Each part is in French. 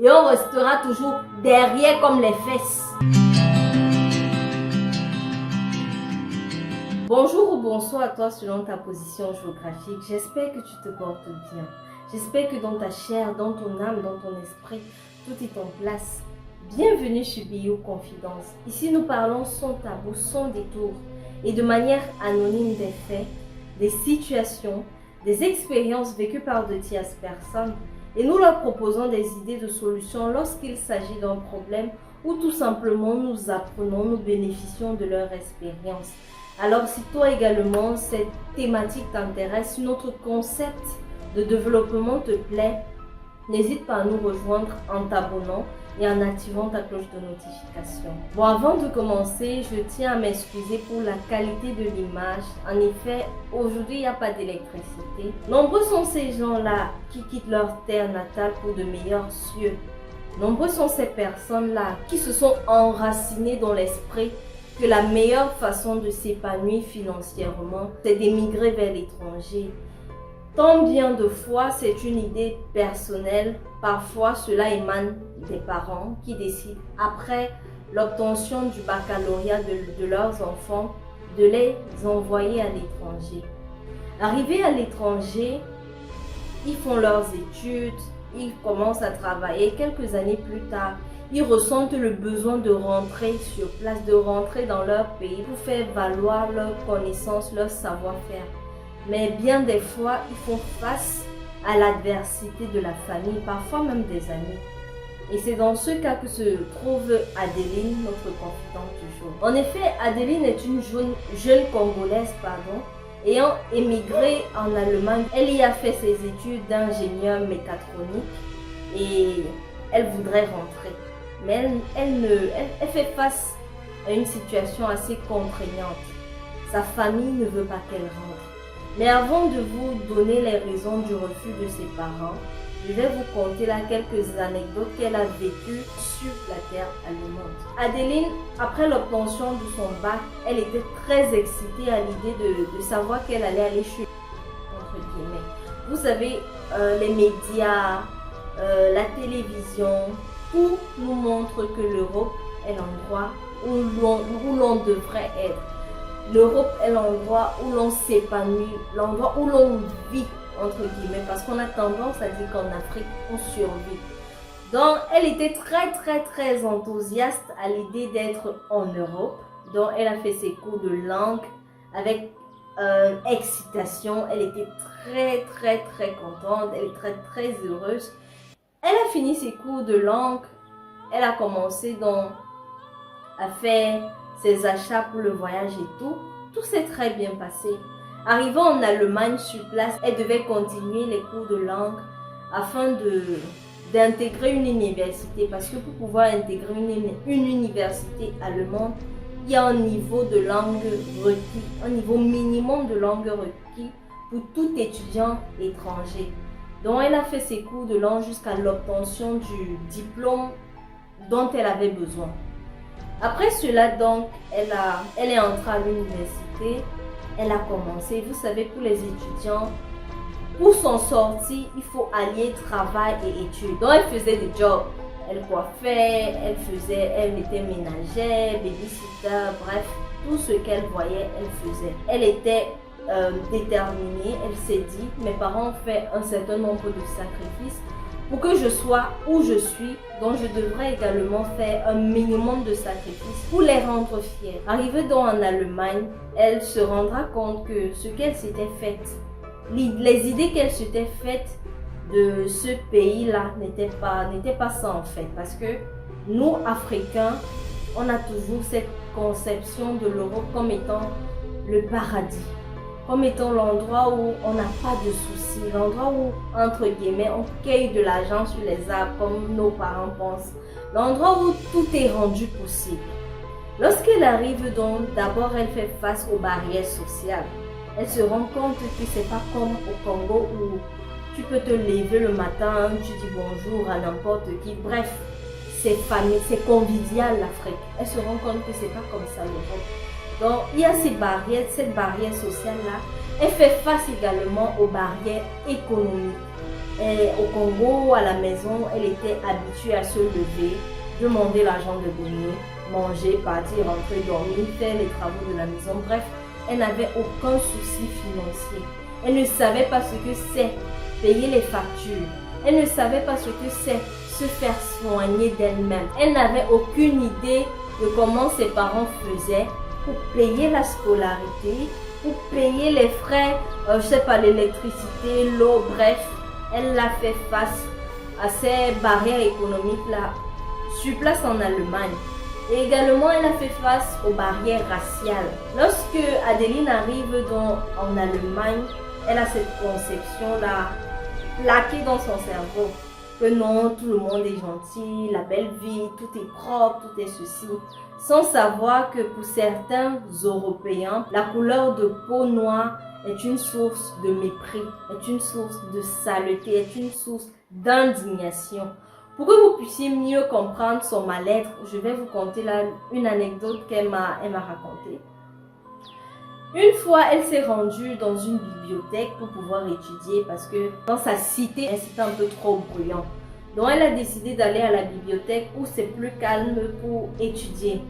et on restera toujours derrière comme les fesses. Bonjour ou bonsoir à toi selon ta position géographique. J'espère que tu te portes bien. J'espère que dans ta chair, dans ton âme, dans ton esprit, tout est en place. Bienvenue sur Bio Confidence. Ici, nous parlons sans tabou, sans détour et de manière anonyme des faits, des situations, des expériences vécues par de tierces personnes et nous leur proposons des idées de solutions lorsqu'il s'agit d'un problème ou tout simplement nous apprenons, nous bénéficions de leur expérience. Alors si toi également cette thématique t'intéresse, si notre concept de développement te plaît, n'hésite pas à nous rejoindre en t'abonnant et en activant ta cloche de notification. Bon, avant de commencer, je tiens à m'excuser pour la qualité de l'image. En effet, aujourd'hui, il n'y a pas d'électricité. Nombreux sont ces gens-là qui quittent leur terre natale pour de meilleurs cieux. Nombreux sont ces personnes-là qui se sont enracinées dans l'esprit que la meilleure façon de s'épanouir financièrement, c'est d'émigrer vers l'étranger. Tant bien de fois, c'est une idée personnelle. Parfois, cela émane des parents qui décident, après l'obtention du baccalauréat de leurs enfants, de les envoyer à l'étranger. Arrivés à l'étranger, ils font leurs études, ils commencent à travailler. Quelques années plus tard, ils ressentent le besoin de rentrer sur place, de rentrer dans leur pays pour faire valoir leurs connaissances, leur savoir-faire. Mais bien des fois, ils font face à l'adversité de la famille, parfois même des amis. Et c'est dans ce cas que se trouve Adeline, notre confidente du jour. En effet, Adeline est une jeune Congolaise, ayant émigré en Allemagne. Elle y a fait ses études d'ingénieur mécatronique et elle voudrait rentrer. Mais elle fait face à une situation assez contraignante. Sa famille ne veut pas qu'elle rentre. Mais avant de vous donner les raisons du refus de ses parents, je vais vous conter là quelques anecdotes qu'elle a vécues sur la terre allemande. Adeline, après l'obtention de son bac, elle était très excitée à l'idée de savoir qu'elle allait aller chez entre guillemets. Vous savez, les médias, la télévision, tout nous montre que l'Europe est l'endroit où l'on devrait être. L'Europe est l'endroit où l'on s'épanouit, l'endroit où l'on vit, entre guillemets, parce qu'on a tendance à dire qu'en Afrique, on survit. Donc, elle était très enthousiaste à l'idée d'être en Europe. Donc, elle a fait ses cours de langue avec excitation. Elle était très contente, elle est très heureuse. Elle a fini ses cours de langue. Elle a commencé donc à faire ses achats pour le voyage et tout s'est très bien passé. Arrivant en Allemagne sur place, elle devait continuer les cours de langue afin d'intégrer une université, parce que pour pouvoir intégrer une université allemande, il y a un niveau de langue requis, un niveau minimum de langue requis pour tout étudiant étranger. Donc elle a fait ses cours de langue jusqu'à l'obtention du diplôme dont elle avait besoin. Après cela, donc, elle est entrée à l'université, elle a commencé. Vous savez, pour les étudiants, pour s'en sortir, il faut allier travail et études. Donc, elle faisait des jobs. Elle coiffait, elle était ménagère, babysitter, bref, tout ce qu'elle voyait, elle faisait. Elle était déterminée, elle s'est dit, mes parents ont fait un certain nombre de sacrifices pour que je sois où je suis, donc je devrais également faire un minimum de sacrifices pour les rendre fiers. Arrivée donc en Allemagne, elle se rendra compte que ce qu'elle s'était fait, les idées qu'elle s'était faites de ce pays-là n'étaient pas ça en fait. Parce que nous, Africains, on a toujours cette conception de l'Europe comme étant le paradis, comme étant l'endroit où on n'a pas de soucis, l'endroit où, entre guillemets, on cueille de l'argent sur les arbres comme nos parents pensent, l'endroit où tout est rendu possible. Lorsqu'elle arrive donc, d'abord elle fait face aux barrières sociales. Elle se rend compte que c'est pas comme au Congo où tu peux te lever le matin, tu dis bonjour à n'importe qui, bref, c'est famille, c'est convivial l'Afrique. Elle se rend compte que c'est pas comme ça l'Europe. Donc, il y a ces barrières, cette barrière sociale-là. Elle fait face également aux barrières économiques. Et au Congo, à la maison, elle était habituée à se lever, demander l'argent de Béni, manger, partir, rentrer, dormir, faire les travaux de la maison. Bref, elle n'avait aucun souci financier. Elle ne savait pas ce que c'est payer les factures. Elle ne savait pas ce que c'est se faire soigner d'elle-même. Elle n'avait aucune idée de comment ses parents faisaient pour payer la scolarité, pour payer les frais, je sais pas, l'électricité, l'eau, bref. Elle a fait face à ces barrières économiques-là sur place en Allemagne. Et également, elle a fait face aux barrières raciales. Lorsque Adeline arrive en Allemagne, elle a cette conception-là plaquée dans son cerveau. Que non, tout le monde est gentil, la belle vie, tout est propre, tout est ceci. Sans savoir que pour certains Européens, la couleur de peau noire est une source de mépris, est une source de saleté, est une source d'indignation. Pour que vous puissiez mieux comprendre son mal-être, je vais vous conter là une anecdote qu'elle m'a racontée. Une fois, elle s'est rendue dans une bibliothèque pour pouvoir étudier parce que dans sa cité, c'était un peu trop bruyant. Donc, elle a décidé d'aller à la bibliothèque où c'est plus calme pour étudier.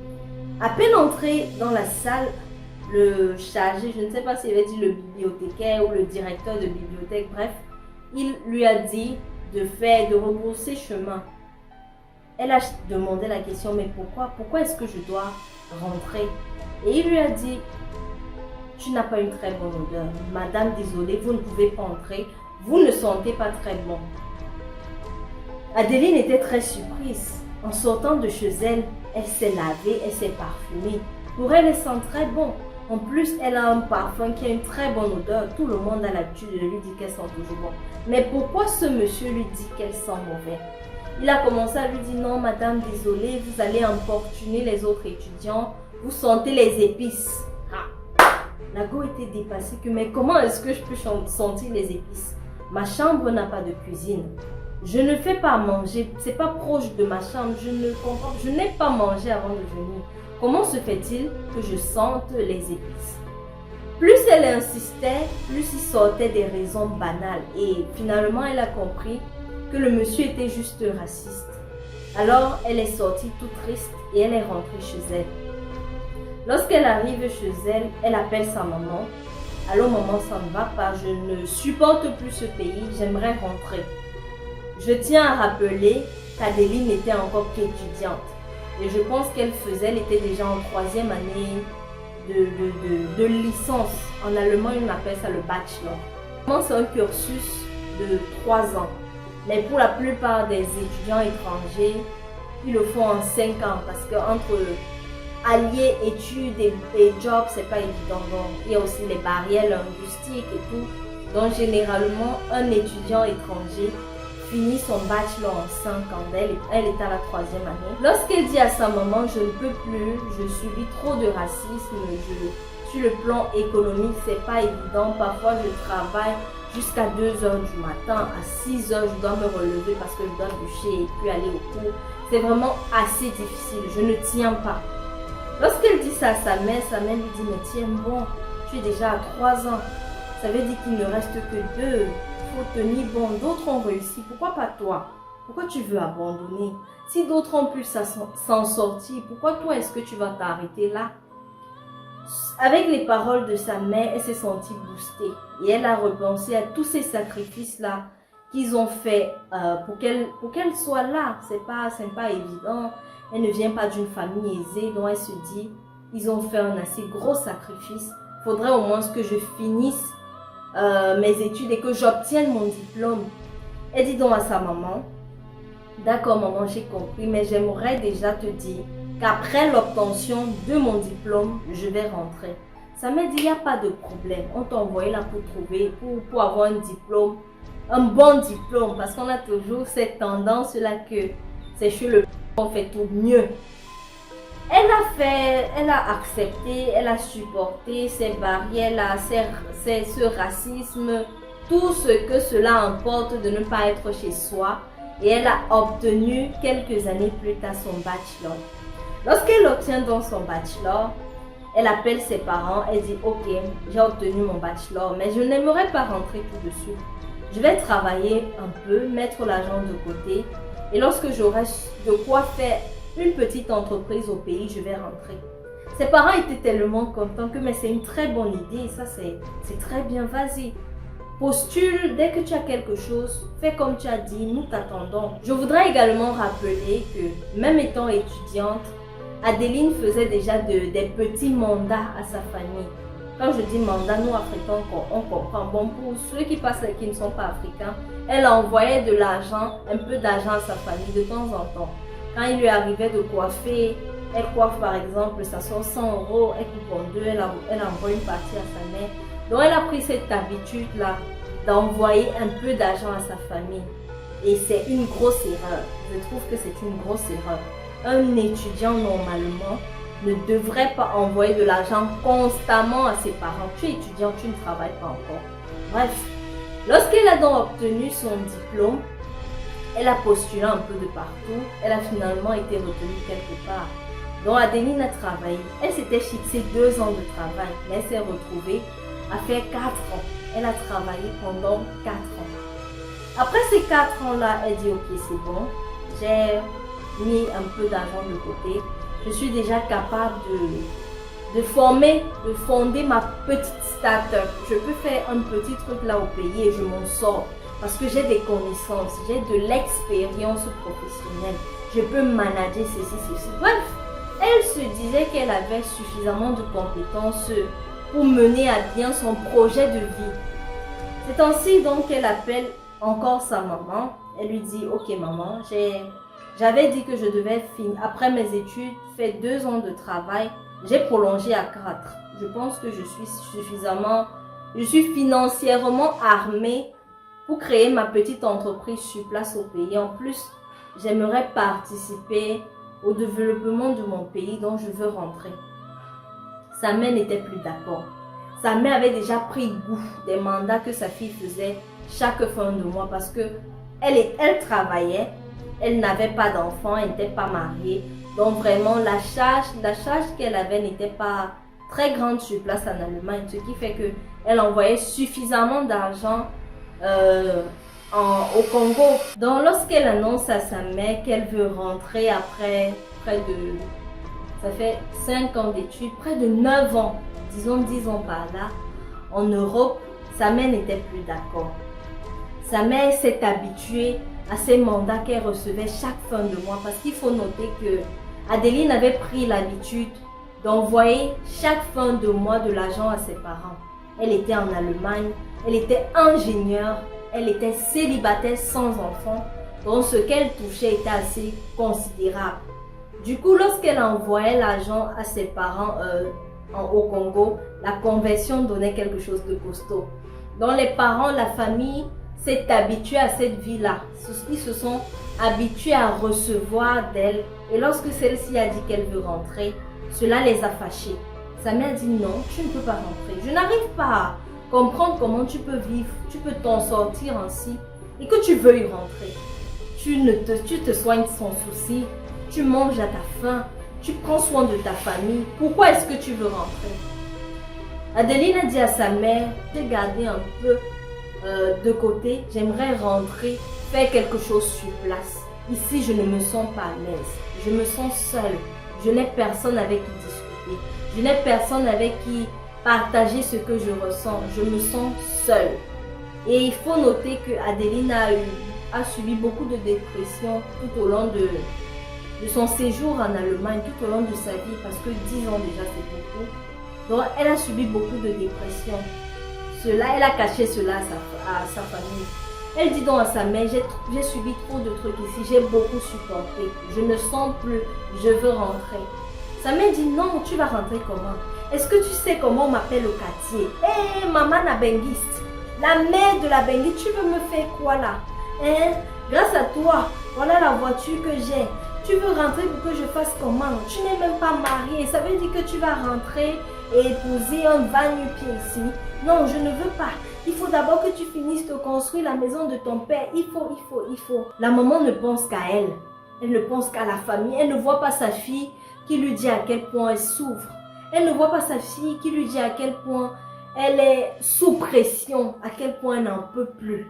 À peine entrée dans la salle, le chargé, je ne sais pas s'il avait dit le bibliothécaire ou le directeur de bibliothèque, bref, il lui a dit de rebrousser chemin. Elle a demandé la question, mais pourquoi est-ce que je dois rentrer? Et il lui a dit, tu n'as pas une très bonne odeur. Madame, désolée, vous ne pouvez pas entrer. Vous ne sentez pas très bon. Adeline était très surprise. En sortant de chez elle, elle s'est lavée, elle s'est parfumée. Pour elle, elle sent très bon. En plus, elle a un parfum qui a une très bonne odeur. Tout le monde a l'habitude de lui dire qu'elle sent toujours bon. Mais pourquoi ce monsieur lui dit qu'elle sent mauvais? Il a commencé à lui dire, non madame, désolée, vous allez importuner les autres étudiants. Vous sentez les épices. La go était dépassée que, mais comment est-ce que je peux sentir les épices? Ma chambre n'a pas de cuisine. Je ne fais pas manger, c'est pas proche de ma chambre, je n'ai pas mangé avant de venir. Comment se fait-il que je sente les épices? Plus elle insistait, plus il sortait des raisons banales et finalement elle a compris que le monsieur était juste raciste. Alors elle est sortie toute triste et elle est rentrée chez elle. Lorsqu'elle arrive chez elle, elle appelle sa maman. Allô maman, ça ne va pas, je ne supporte plus ce pays, j'aimerais rentrer. Je tiens à rappeler qu'Adeline n'était encore qu'étudiante. Et je pense elle était déjà en 3e année de licence. En allemand, on appelle ça le bachelor. C'est un cursus de 3 ans. Mais pour la plupart des étudiants étrangers, ils le font en 5 ans parce qu'entre allier études et job, c'est pas évident. Donc, il y a aussi les barrières linguistiques et tout. Donc, généralement, un étudiant étranger finit son bachelor en 5 ans. Elle est à la 3e année. Lorsqu'elle dit à sa maman, je ne peux plus, je subis trop de racisme, sur le plan économique, c'est pas évident. Parfois, je travaille jusqu'à 2h du matin, à 6h, je dois me relever parce que je dois doucher et puis aller au cours. C'est vraiment assez difficile, je ne tiens pas. Lorsqu'elle dit ça à sa mère lui dit, mais tiens bon, tu es déjà à 3 ans. Ça veut dire qu'il ne reste que 2. Il faut tenir bon. D'autres ont réussi. Pourquoi pas toi? Pourquoi tu veux abandonner? Si d'autres ont pu s'en sortir, pourquoi toi est-ce que tu vas t'arrêter là? Avec les paroles de sa mère, elle s'est sentie boostée. Et elle a repensé à tous ces sacrifices-là qu'ils ont fait pour qu'elle soit là. C'est pas évident. Elle ne vient pas d'une famille aisée, donc elle se dit, ils ont fait un assez gros sacrifice. Il faudrait au moins que je finisse mes études et que j'obtienne mon diplôme. Elle dit donc à sa maman, d'accord maman, j'ai compris, mais j'aimerais déjà te dire qu'après l'obtention de mon diplôme, je vais rentrer. Sa mère dit, il n'y a pas de problème, on t'a envoyé là pour avoir un diplôme, un bon diplôme, parce qu'on a toujours cette tendance-là que c'est chez le on fait tout mieux. Elle a accepté, elle a supporté ces barrières-là, ce racisme, tout ce que cela emporte de ne pas être chez soi. Et elle a obtenu quelques années plus tard son bachelor. Lorsqu'elle obtient donc son bachelor, elle appelle ses parents, elle dit ok, j'ai obtenu mon bachelor, mais je n'aimerais pas rentrer tout de suite. Je vais travailler un peu, mettre l'argent de côté. Et lorsque j'aurai de quoi faire une petite entreprise au pays, je vais rentrer. Ses parents étaient tellement contents que mais c'est une très bonne idée. Ça, c'est très bien. Vas-y. Postule dès que tu as quelque chose. Fais comme tu as dit. Nous t'attendons. Je voudrais également rappeler que même étant étudiante, Adeline faisait déjà des petits mandats à sa famille. Quand je dis mandat, nous Africains, on comprend. Bon, pour ceux qui passent et qui ne sont pas africains, elle envoyait de l'argent, un peu d'argent à sa famille de temps en temps. Quand il lui arrivait de coiffer, elle coiffe par exemple, ça sort 100 €, elle coupe en deux, elle envoie une partie à sa mère. Donc elle a pris cette habitude-là d'envoyer un peu d'argent à sa famille. Et c'est une grosse erreur. Je trouve que c'est une grosse erreur. Un étudiant normalement ne devrait pas envoyer de l'argent constamment à ses parents. Tu es étudiant, tu ne travailles pas encore. Bref, lorsqu'elle a donc obtenu son diplôme, elle a postulé un peu de partout. Elle a finalement été retenue quelque part. Donc Adeline a travaillé. Elle s'était fixée 2 ans de travail, mais elle s'est retrouvée à faire 4 ans. Elle a travaillé pendant 4 ans. Après ces 4 ans-là, elle dit ok, c'est bon. J'ai mis un peu d'argent de côté. Je suis déjà capable de fonder ma petite start-up. Je peux faire un petit truc là au pays et je m'en sors. Parce que j'ai des connaissances, j'ai de l'expérience professionnelle. Je peux manager ceci. Bref, elle se disait qu'elle avait suffisamment de compétences pour mener à bien son projet de vie. C'est ainsi donc qu'elle appelle encore sa maman. Elle lui dit, ok maman, j'avais dit que je devais finir, après mes études, faire 2 ans de travail. J'ai prolongé à 4. Je pense que je suis financièrement armée pour créer ma petite entreprise sur place au pays. En plus, j'aimerais participer au développement de mon pays dont je veux rentrer. Sa mère n'était plus d'accord. Sa mère avait déjà pris goût des mandats que sa fille faisait chaque fin de mois parce que elle travaillait. Elle n'avait pas d'enfant, elle n'était pas mariée. Donc vraiment, la charge qu'elle avait n'était pas très grande sur place en Allemagne. Ce qui fait qu'elle envoyait suffisamment d'argent au Congo. Donc lorsqu'elle annonce à sa mère qu'elle veut rentrer après ça fait 5 ans d'études, près de 9 ans, disons 10 ans par là, en Europe, sa mère n'était plus d'accord. Sa mère s'est habituée à ces mandats qu'elle recevait chaque fin de mois parce qu'il faut noter que Adeline avait pris l'habitude d'envoyer chaque fin de mois de l'argent à ses parents. Elle était en Allemagne, elle était ingénieure, elle était célibataire sans enfant, donc ce qu'elle touchait était assez considérable. Du coup, lorsqu'elle envoyait l'argent à ses parents au Congo, la conversion donnait quelque chose de costaud. Donc les parents, la famille s'est habituée à cette vie-là. Ils se sont habitués à recevoir d'elle. Et lorsque celle-ci a dit qu'elle veut rentrer, cela les a fâchés. Sa mère dit non, tu ne peux pas rentrer. Je n'arrive pas à comprendre comment tu peux vivre, tu peux t'en sortir ainsi et que tu veuilles rentrer. Tu te soignes sans souci, tu manges à ta faim, tu prends soin de ta famille. Pourquoi est-ce que tu veux rentrer? Adeline a dit à sa mère, j'ai gardé un peu de côté, j'aimerais rentrer, faire quelque chose sur place. Ici, je ne me sens pas à l'aise. Je me sens seule. Je n'ai personne avec qui discuter. Je n'ai personne avec qui partager ce que je ressens. Je me sens seule. Et il faut noter que Adeline a subi beaucoup de dépression tout au long de son séjour en Allemagne, tout au long de sa vie, parce que 10 ans déjà, c'est beaucoup. Donc, elle a subi beaucoup de dépression. Elle a caché cela à sa famille. Elle dit donc à sa mère, j'ai subi trop de trucs ici, j'ai beaucoup supporté, je ne sens plus, je veux rentrer. Sa mère dit non, tu vas rentrer comment? Est-ce que tu sais comment on m'appelle au quartier? Hé, maman la benguiste, la mère de la benguiste, tu veux me faire quoi là? Hein? Grâce à toi, voilà la voiture que j'ai. Tu veux rentrer pour que je fasse comment? Tu n'es même pas mariée, ça veut dire que tu vas rentrer et épouser un va-nu-pied ici. Non, je ne veux pas. Il faut d'abord que tu finisses de construire la maison de ton père. Il faut. La maman ne pense qu'à elle. Elle ne pense qu'à la famille. Elle ne voit pas sa fille qui lui dit à quel point elle souffre. Elle ne voit pas sa fille qui lui dit à quel point elle est sous pression, à quel point elle n'en peut plus.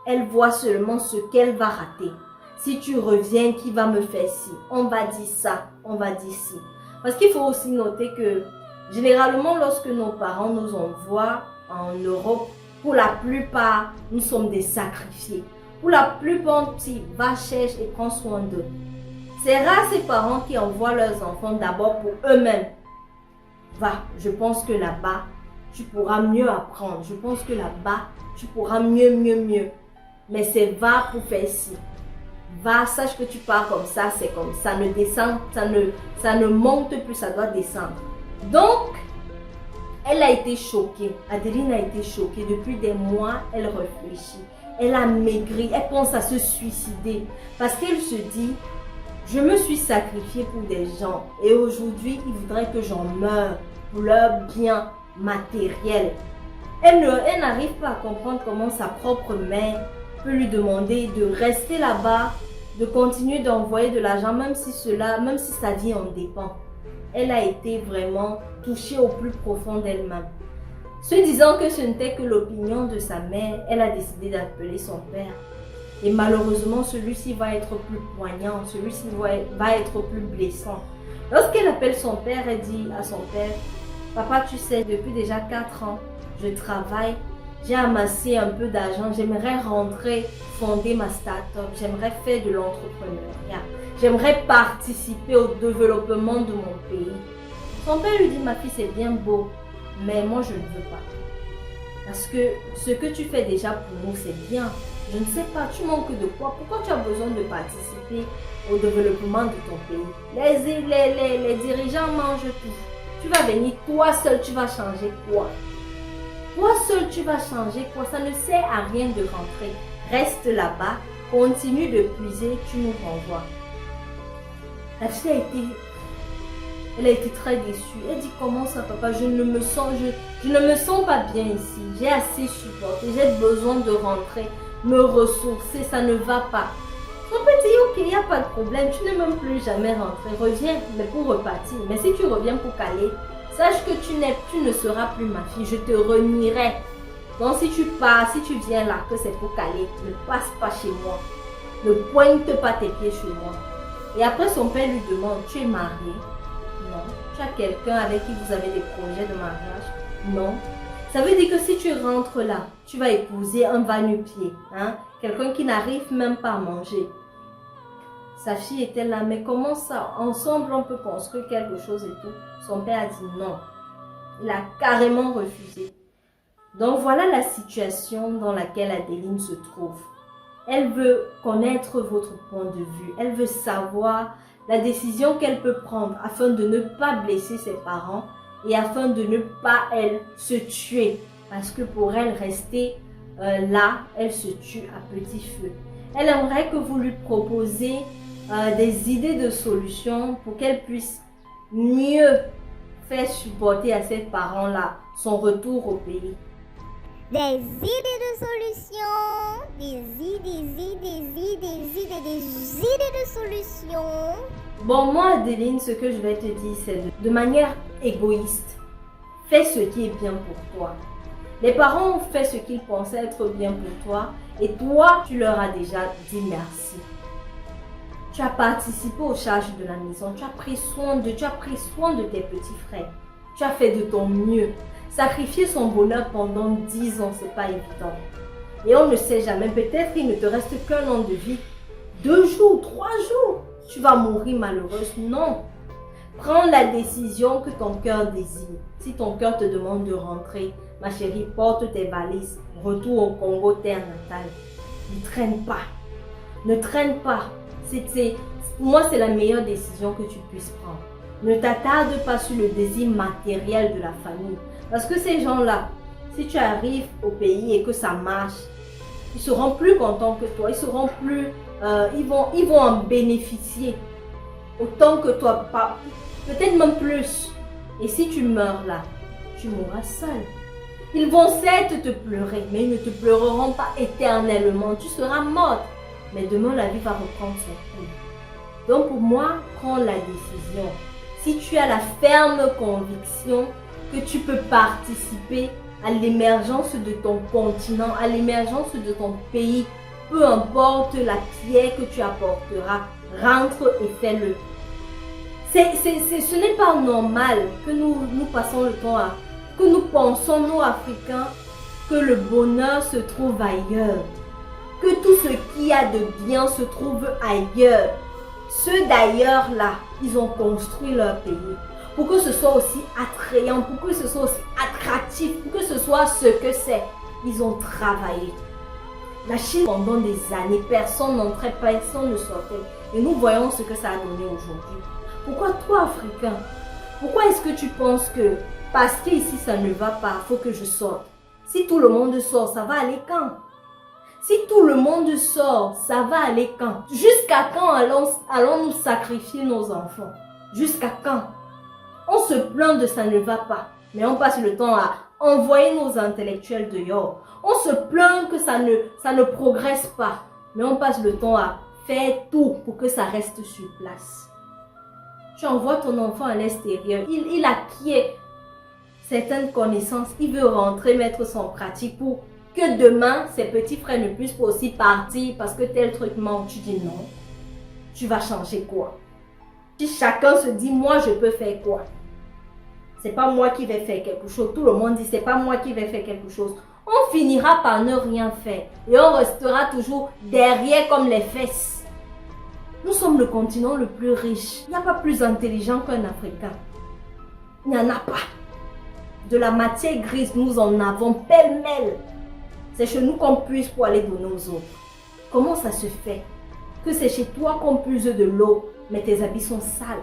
elle voit seulement ce qu'elle va rater. Si tu reviens, qui va me faire ci? On va dire ça, on va dire ci. Parce qu'il faut aussi noter que généralement, lorsque nos parents nous envoient en Europe, pour la plupart, nous sommes des sacrifiés. Pour la plupart, tu vas chercher et prends soin d'eux. C'est rare ces parents qui envoient leurs enfants d'abord pour eux-mêmes. Va, je pense que là-bas, tu pourras mieux apprendre. Je pense que là-bas, tu pourras mieux. Mais c'est va pour faire ci. Va, sache que tu pars comme ça, c'est comme ça. Ne descend, ça ne monte plus, ça doit descendre. Donc, elle a été choquée. Adeline a été choquée. Depuis des mois, elle réfléchit. Elle a maigri. Elle pense à se suicider. Parce qu'elle se dit, je me suis sacrifiée pour des gens. Et aujourd'hui, ils voudraient que j'en meure pour leur bien matériel. Elle n'arrive pas à comprendre comment sa propre mère peut lui demander de rester là-bas, de continuer d'envoyer de l'argent, même si sa vie en dépend. Elle a été vraiment touchée au plus profond d'elle-même. Se disant que ce n'était que l'opinion de sa mère, elle a décidé d'appeler son père. Et malheureusement, celui-ci va être plus poignant, celui-ci va être plus blessant. Lorsqu'elle appelle son père, elle dit à son père, « Papa, tu sais, depuis déjà 4 ans, je travaille, j'ai amassé un peu d'argent, j'aimerais rentrer, fonder ma start-up, j'aimerais faire de l'entrepreneuriat, j'aimerais participer au développement de mon pays. » Son père lui dit, « Ma fille, c'est bien beau, mais moi je ne veux pas. Parce que ce que tu fais déjà pour nous, c'est bien. Je ne sais pas, tu manques de quoi? Pourquoi tu as besoin de participer au développement de ton pays? Les dirigeants mangent tout. Tu vas venir, toi seul, tu vas changer quoi? Toi seul, tu vas changer quoi? Ça ne sert à rien de rentrer. Reste là-bas, continue de puiser, tu nous renvoies. » La fille elle a été très déçue. Elle dit, comment ça papa, je ne me sens pas bien ici. J'ai assez supporté, j'ai besoin de rentrer, me ressourcer, ça ne va pas. Son père dit, ok, il n'y a pas de problème, tu n'es même plus jamais rentré. Reviens, mais pour repartir. Mais si tu reviens pour caler, sache que tu ne seras plus ma fille, je te renierai. Donc si tu pars, si tu viens là, que c'est pour caler, ne passe pas chez moi. Ne pointe pas tes pieds chez moi. Et après son père lui demande, tu es marié? Non. Tu as quelqu'un avec qui vous avez des projets de mariage? Non. Ça veut dire que si tu rentres là, tu vas épouser un va-nu-pied, hein? Quelqu'un qui n'arrive même pas à manger. Sa fille était là, mais comment ça? Ensemble, on peut construire quelque chose et tout. Son père a dit non. Il a carrément refusé. Donc voilà la situation dans laquelle Adeline se trouve. Elle veut connaître votre point de vue. Elle veut savoir la décision qu'elle peut prendre afin de ne pas blesser ses parents et afin de ne pas, elle, se tuer. Parce que pour elle, rester là, elle se tue à petit feu. Elle aimerait que vous lui proposiez des idées de solutions pour qu'elle puisse mieux faire supporter à ses parents-là son retour au pays. Des idées de solutions, des idées de solutions. Bon, moi, Adeline, ce que je vais te dire, c'est de manière égoïste, fais ce qui est bien pour toi. Les parents ont fait ce qu'ils pensaient être bien pour toi et toi, tu leur as déjà dit merci. Tu as participé aux charges de la maison, tu as pris soin de tes petits frères. Tu as fait de ton mieux. Sacrifier son bonheur pendant 10 ans, c'est pas évident. Et on ne sait jamais, peut-être qu'il ne te reste qu'un an de vie. 2 jours, 3 jours, tu vas mourir malheureuse. Non. Prends la décision que ton cœur désire. Si ton cœur te demande de rentrer, ma chérie, porte tes valises, retour au Congo, terre natale. Ne traîne pas. Ne traîne pas. Moi, c'est la meilleure décision que tu puisses prendre. Ne t'attarde pas sur le désir matériel de la famille. Parce que ces gens-là, si tu arrives au pays et que ça marche, ils seront plus contents que toi. Ils seront plus, ils vont en bénéficier autant que toi, peut-être même plus. Et si tu meurs là, tu mourras seul. Ils vont certes te pleurer, mais ils ne te pleureront pas éternellement. Tu seras morte. Mais demain, la vie va reprendre son cours. Donc pour moi, prends la décision. Si tu as la ferme conviction que tu peux participer à l'émergence de ton continent, à l'émergence de ton pays peu importe la pierre que tu apporteras, rentre et fais-le. Ce n'est pas normal que nous passons le temps à, que nous pensons, nous Africains, que le bonheur se trouve ailleurs, que tout ce qu'il y a de bien se trouve ailleurs. Ceux d'ailleurs là, ils ont construit leur pays pour que ce soit aussi attrayant, pour que ce soit aussi attractif, pour que ce soit ce que c'est. Ils ont travaillé. La Chine, pendant des années, personne n'entrait, personne ne sortait. Et nous voyons ce que ça a donné aujourd'hui. Pourquoi toi, Africain, pourquoi est-ce que tu penses que parce qu'ici ça ne va pas, il faut que je sorte? Si tout le monde sort, ça va aller quand? Si tout le monde sort, ça va aller quand? Jusqu'à quand allons-nous sacrifier nos enfants? Jusqu'à quand? On se plaint de ça ne va pas, mais on passe le temps à envoyer nos intellectuels dehors. On se plaint que ça ne progresse pas, mais on passe le temps à faire tout pour que ça reste sur place. Tu envoies ton enfant à l'extérieur, il acquiert certaines connaissances, il veut rentrer mettre son pratique pour que demain, ses petits frères ne puissent pas aussi partir parce que tel truc manque. Tu dis non, tu vas changer quoi? Si chacun se dit, moi je peux faire quoi? C'est pas moi qui vais faire quelque chose. Tout le monde dit, c'est pas moi qui vais faire quelque chose. On finira par ne rien faire et on restera toujours derrière comme les fesses. Nous sommes le continent le plus riche. Il n'y a pas plus intelligent qu'un Africain. Il n'y en a pas. De la matière grise, nous en avons pêle-mêle. C'est chez nous qu'on puise pour aller donner aux autres. Comment ça se fait que c'est chez toi qu'on puise de l'eau, mais tes habits sont sales?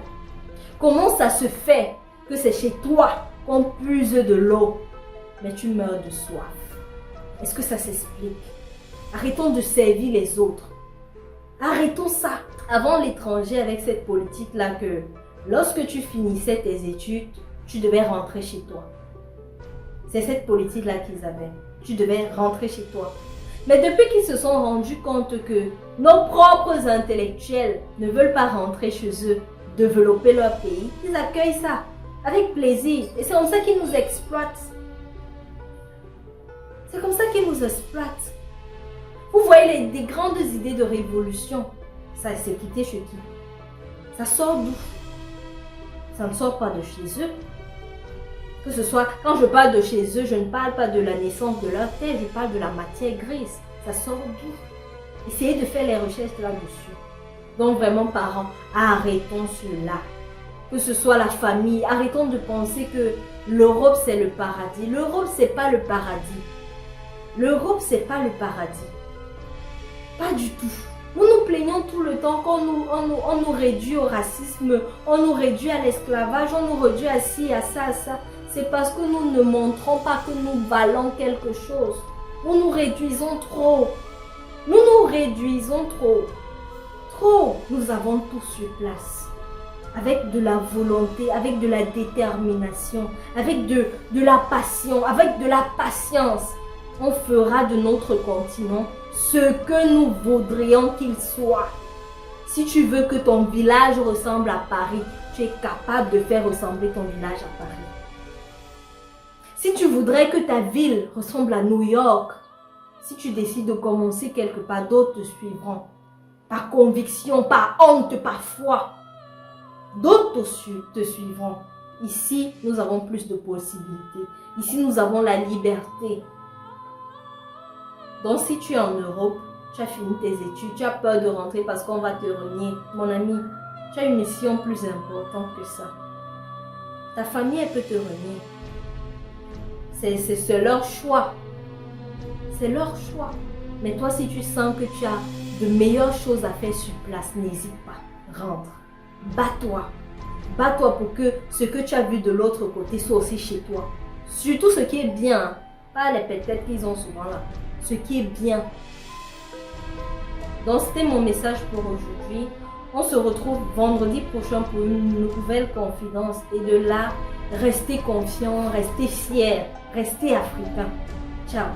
Comment ça se fait que c'est chez toi qu'on puise de l'eau, mais tu meurs de soif? Est-ce que ça s'explique? Arrêtons de servir les autres. Arrêtons ça. Avant l'étranger avec cette politique-là que lorsque tu finissais tes études, tu devais rentrer chez toi. C'est cette politique-là qu'ils avaient. Tu devais rentrer chez toi. Mais depuis qu'ils se sont rendus compte que nos propres intellectuels ne veulent pas rentrer chez eux, développer leur pays, ils accueillent ça avec plaisir. Et c'est comme ça qu'ils nous exploitent. C'est comme ça qu'ils nous exploitent. Vous voyez des grandes idées de révolution. Ça s'est quitté chez qui? Ça sort d'où? Ça ne sort pas de chez eux. Que ce soit, quand je parle de chez eux, je ne parle pas de la naissance de leur terre, je parle de la matière grise. Ça sort d'où? Essayez de faire les recherches là-dessus. Donc vraiment, parents, arrêtons cela. Que ce soit la famille, arrêtons de penser que l'Europe c'est le paradis. L'Europe c'est pas le paradis. L'Europe c'est pas le paradis. Pas du tout. Nous nous plaignons tout le temps qu'on nous réduit au racisme, on nous réduit à l'esclavage, on nous réduit à ci, à ça, à ça. C'est parce que nous ne montrons pas que nous valons quelque chose. Nous nous réduisons trop. Nous nous réduisons trop. Trop. Nous avons tout sur place. Avec de la volonté, avec de la détermination, avec de la passion, avec de la patience. On fera de notre continent ce que nous voudrions qu'il soit. Si tu veux que ton village ressemble à Paris, tu es capable de faire ressembler ton village à Paris. Si tu voudrais que ta ville ressemble à New York, si tu décides de commencer quelque part, d'autres te suivront. Par conviction, par honte, par foi. D'autres te suivront. Ici, nous avons plus de possibilités. Ici, nous avons la liberté. Donc, si tu es en Europe, tu as fini tes études, tu as peur de rentrer parce qu'on va te renier. Mon ami, tu as une mission plus importante que ça. Ta famille, elle peut te renier. C'est leur choix. C'est leur choix. Mais toi, si tu sens que tu as de meilleures choses à faire sur place, n'hésite pas. Rentre. Bats-toi. Bats-toi pour que ce que tu as vu de l'autre côté soit aussi chez toi. Surtout ce qui est bien. Pas les pétettes qu'ils ont souvent là. Ce qui est bien. Donc, c'était mon message pour aujourd'hui. On se retrouve vendredi prochain pour une nouvelle confidence. Et de là, restez confiants, restez fiers, restez africains. Ciao.